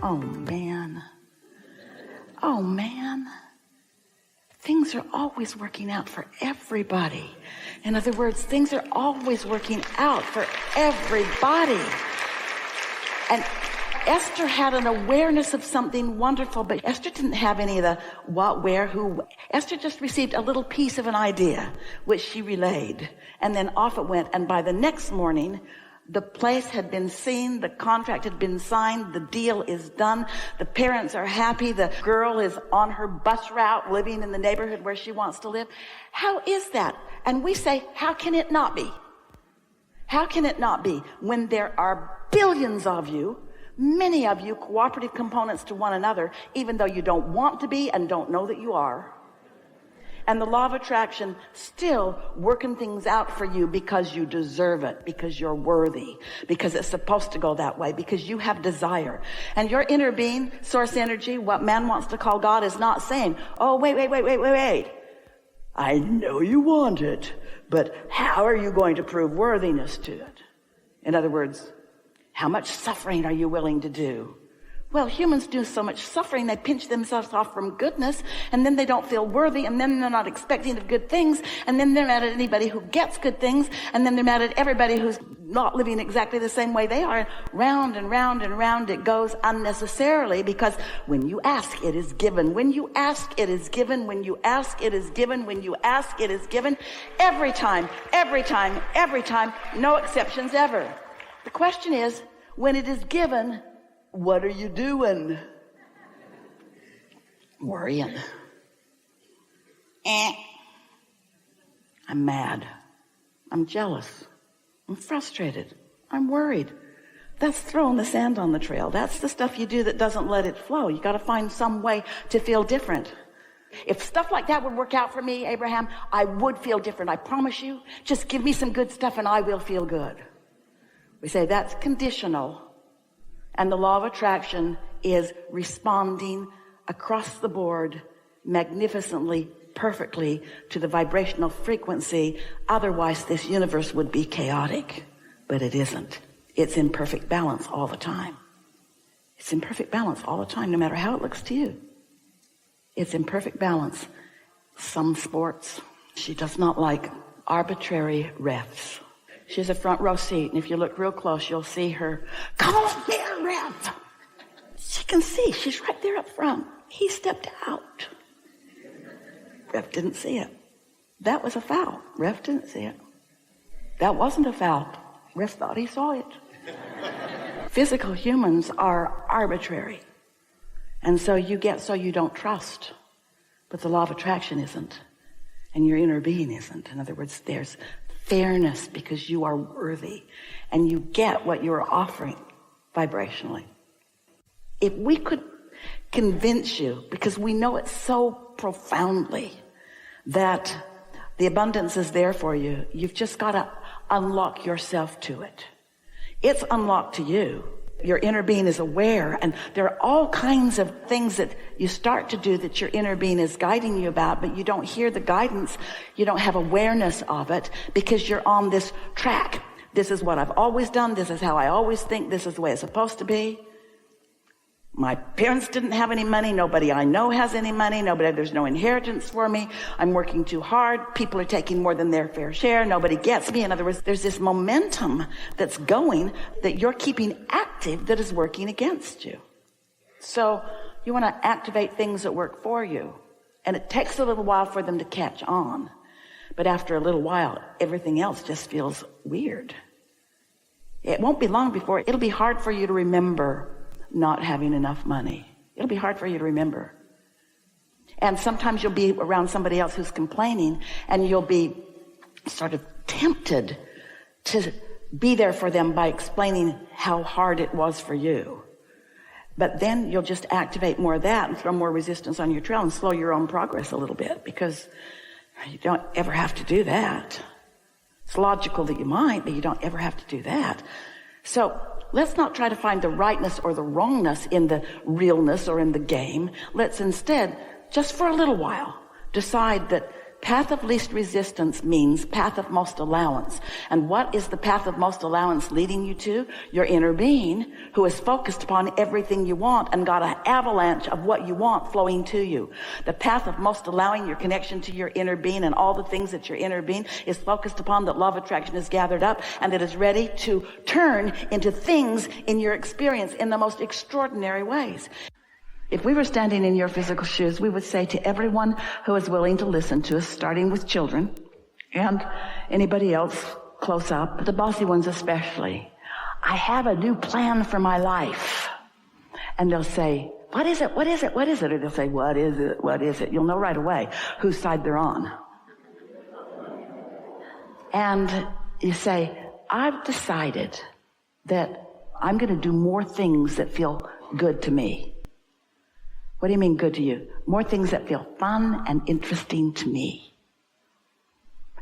Oh man. Oh man. Things are always working out for everybody. In other words, things are always working out for everybody. And Esther had an awareness of something wonderful, but Esther didn't have any of the what, where, who. Esther just received a little piece of an idea, which she relayed. And then off it went. And by the next morning, the place had been seen, the contract had been signed, the deal is done, the parents are happy, the girl is on her bus route living in the neighborhood where she wants to live. How is that? And we say, how can it not be? How can it not be when there are billions of you, many of you cooperative components to one another, even though you don't want to be and don't know that you are? And the law of attraction still working things out for you because you deserve it, because you're worthy, because it's supposed to go that way, because you have desire. And your inner being, source energy, what man wants to call God, is not saying, oh, wait. I know you want it, but how are you going to prove worthiness to it? In other words, how much suffering are you willing to do? Well, humans do so much suffering, they pinch themselves off from goodness, and then they don't feel worthy, and then they're not expecting of good things, and then they're mad at anybody who gets good things, and then they're mad at everybody who's not living exactly the same way they are. Round and round and round it goes unnecessarily, because when you ask, it is given. When you ask, it is given. When you ask, it is given. When you ask, it is given. Every time, no exceptions ever. The question is, when it is given, what are you doing? Worrying. I'm mad. I'm jealous. I'm frustrated. I'm worried. That's throwing the sand on the trail. That's the stuff you do that doesn't let it flow. You got to find some way to feel different. If stuff like that would work out for me, Abraham, I would feel different. I promise you. Just give me some good stuff and I will feel good. We say that's conditional. And the law of attraction is responding across the board magnificently, perfectly to the vibrational frequency. Otherwise, this universe would be chaotic. But it isn't. It's in perfect balance all the time. It's in perfect balance all the time, no matter how it looks to you. It's in perfect balance. Some sports, she does not like arbitrary refs. She has a front row seat, and if you look real close, you'll see her, come on there, ref. She can see, she's right there up front. He stepped out. Ref didn't see it. That was a foul. Ref didn't see it. That wasn't a foul. Ref thought he saw it. Physical humans are arbitrary. And so you don't trust. But the law of attraction isn't. And your inner being isn't. In other words, there's fairness because you are worthy and you get what you're offering vibrationally. If we could convince you, because we know it so profoundly, that the abundance is there for you, you've just got to unlock yourself to it. It's unlocked to you. Your inner being is aware, and there are all kinds of things that you start to do that your inner being is guiding you about, but you don't hear the guidance. You don't have awareness of it because you're on this track. This is what I've always done. This is how I always think. This is the way it's supposed to be. My parents didn't have any money. Nobody I know has any money. There's no inheritance for me. I'm working too hard. People are taking more than their fair share. Nobody gets me. In other words, there's this momentum that's going that you're keeping active that is working against you. So you want to activate things that work for you. And it takes a little while for them to catch on. But after a little while, everything else just feels weird. It won't be long before it'll be hard for you to remember not having enough money. It'll be hard for you to remember. And sometimes you'll be around somebody else who's complaining, and you'll be sort of tempted to be there for them by explaining how hard it was for you. But then you'll just activate more of that and throw more resistance on your trail and slow your own progress a little bit, because you don't ever have to do that. It's logical that you might, but you don't ever have to do that. So let's not try to find the rightness or the wrongness in the realness or in the game. Let's instead, just for a little while, decide that path of least resistance means path of most allowance. And what is the path of most allowance leading you to? Your inner being, who is focused upon everything you want and got an avalanche of what you want flowing to you. The path of most allowing, your connection to your inner being and all the things that your inner being is focused upon, that law of attraction is gathered up and that is ready to turn into things in your experience in the most extraordinary ways. If we were standing in your physical shoes, we would say to everyone who is willing to listen to us, starting with children and anybody else close up, the bossy ones especially, I have a new plan for my life. And they'll say, what is it? What is it? What is it? Or they'll say, what is it? What is it? You'll know right away whose side they're on. And you say, I've decided that I'm going to do more things that feel good to me. What do you mean good to you? More things that feel fun and interesting to me.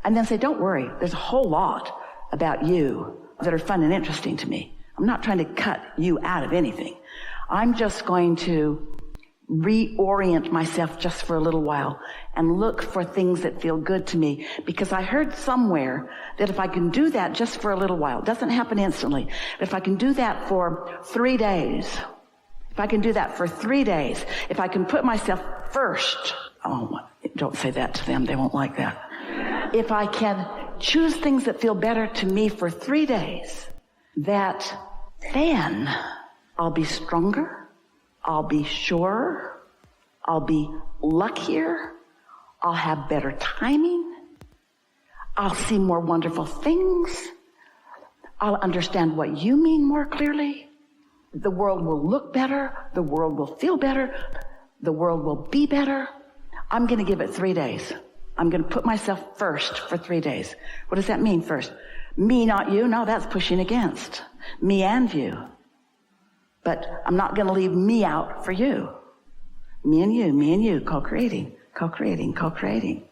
And then say, don't worry, there's a whole lot about you that are fun and interesting to me. I'm not trying to cut you out of anything. I'm just going to reorient myself just for a little while and look for things that feel good to me, because I heard somewhere that if I can do that just for a little while, it doesn't happen instantly, but if I can do that for 3 days, if I can do that for 3 days, if I can put myself first, oh, don't say that to them, they won't like that. If I can choose things that feel better to me for 3 days, that then I'll be stronger, I'll be surer, I'll be luckier, I'll have better timing, I'll see more wonderful things, I'll understand what you mean more clearly. The world will look better. The world will feel better. The world will be better. I'm going to give it 3 days. I'm going to put myself first for 3 days. What does that mean first? Me, not you? No, that's pushing against. Me and you. But I'm not going to leave me out for you. Me and you, co-creating, co-creating, co-creating.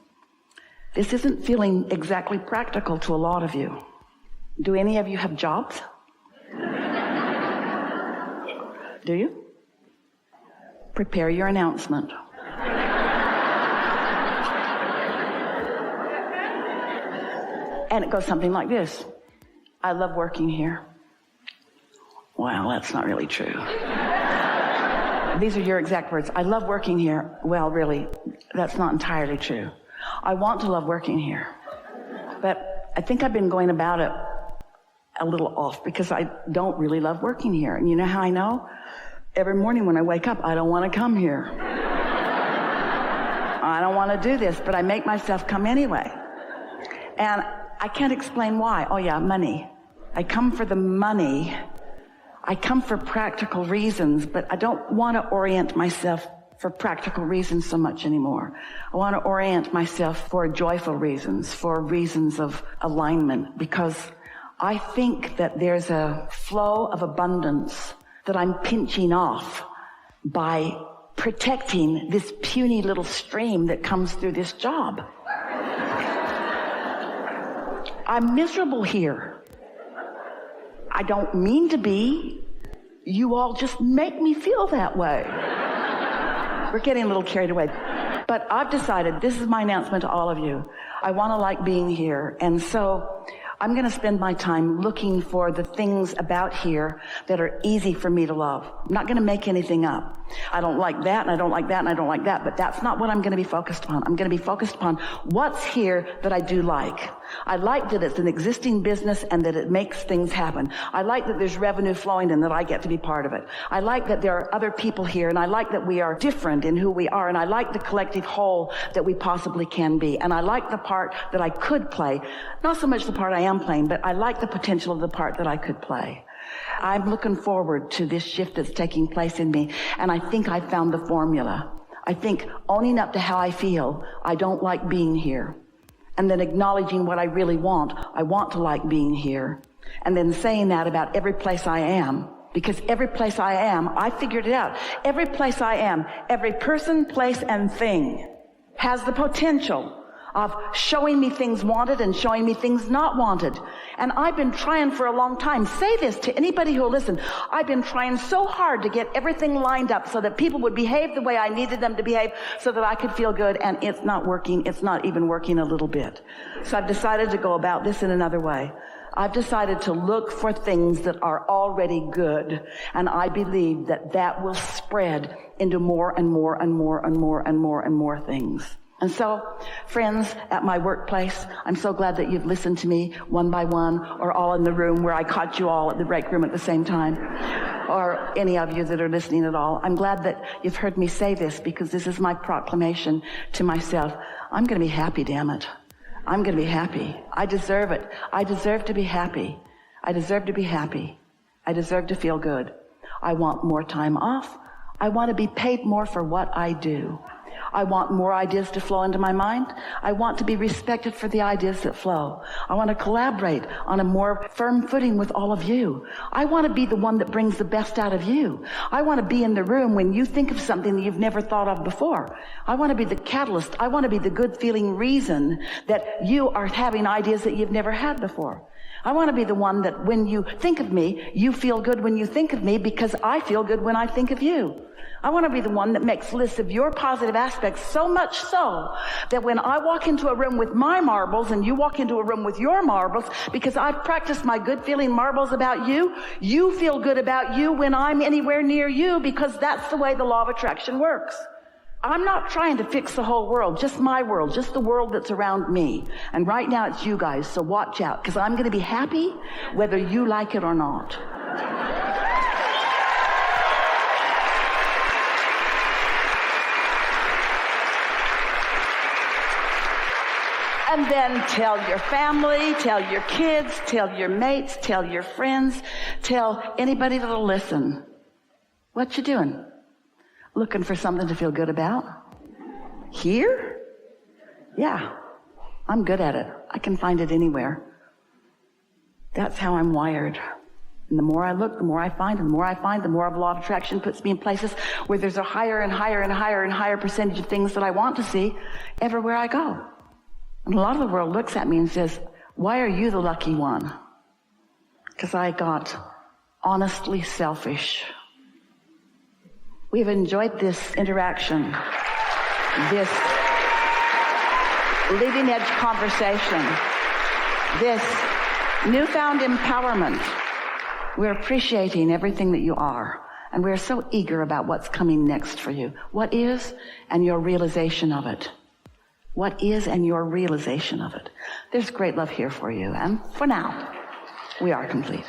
This isn't feeling exactly practical to a lot of you. Do any of you have jobs? Do you? Prepare your announcement. And it goes something like this. I love working here. Well, that's not really true. These are your exact words. I love working here. Well, really, that's not entirely true. I want to love working here. But I think I've been going about it a little off because I don't really love working here. And you know how I know? Every morning when I wake up, I don't want to come here. I don't want to do this, but I make myself come anyway. And I can't explain why. Oh yeah, money. I come for the money. I come for practical reasons, but I don't want to orient myself for practical reasons so much anymore. I want to orient myself for joyful reasons, for reasons of alignment, because I think that there's a flow of abundance that I'm pinching off by protecting this puny little stream that comes through this job. I'm miserable here. I don't mean to be. You all just make me feel that way. We're getting a little carried away. But I've decided, this is my announcement to all of you. I want to like being here. And so I'm going to spend my time looking for the things about here that are easy for me to love. I'm not going to make anything up. I don't like that, and I don't like that, and I don't like that, but that's not what I'm going to be focused upon. I'm going to be focused upon what's here that I do like. I like that it's an existing business and that it makes things happen. I like that there's revenue flowing and that I get to be part of it. I like that there are other people here, and I like that we are different in who we are, and I like the collective whole that we possibly can be. And I like the part that I could play. Not so much the part I am playing, but I like the potential of the part that I could play. I'm looking forward to this shift that's taking place in me, and I think I found the formula. I think owning up to how I feel, I don't like being here, and then acknowledging what I really want. I want to like being here, and then saying that about every place I am, because every place I am, I figured it out. Every place I am, every person, place, and thing has the potential of showing me things wanted and showing me things not wanted. And I've been trying for a long time. Say this to anybody who will listen. I've been trying so hard to get everything lined up so that people would behave the way I needed them to behave so that I could feel good, and it's not working. It's not even working a little bit. So I've decided to go about this in another way. I've decided to look for things that are already good, and I believe that that will spread into more and more and more and more and more and more things. And so, friends at my workplace, I'm so glad that you've listened to me one by one, or all in the room where I caught you all at the break room at the same time, or any of you that are listening at all. I'm glad that you've heard me say this, because this is my proclamation to myself. I'm going to be happy, damn it. I'm going to be happy. I deserve it. I deserve to be happy. I deserve to be happy. I deserve to feel good. I want more time off. I want to be paid more for what I do. I want more ideas to flow into my mind. I want to be respected for the ideas that flow. I want to collaborate on a more firm footing with all of you. I want to be the one that brings the best out of you. I want to be in the room when you think of something that you've never thought of before. I want to be the catalyst. I want to be the good feeling reason that you are having ideas that you've never had before. I want to be the one that when you think of me, you feel good when you think of me, because I feel good when I think of you. I want to be the one that makes lists of your positive aspects, so much so that when I walk into a room with my marbles and you walk into a room with your marbles, because I've practiced my good feeling marbles about you, you feel good about you when I'm anywhere near you, because that's the way the law of attraction works. I'm not trying to fix the whole world, just my world, just the world that's around me. And right now it's you guys, so watch out, because I'm going to be happy whether you like it or not. And then tell your family, tell your kids, tell your mates, tell your friends, tell anybody that'll listen. What you doing? Looking for something to feel good about? Here? Yeah, I'm good at it. I can find it anywhere. That's how I'm wired. And the more I look, the more I find, and the more I find, the more of law of attraction puts me in places where there's a higher and higher and higher and higher percentage of things that I want to see everywhere I go. And a lot of the world looks at me and says, why are you the lucky one? Because I got honestly selfish. We've enjoyed this interaction, this leading edge conversation, this newfound empowerment. We're appreciating everything that you are, and we're so eager about what's coming next for you. What is, and your realization of it. What is, and your realization of it. There's great love here for you, and for now, we are complete.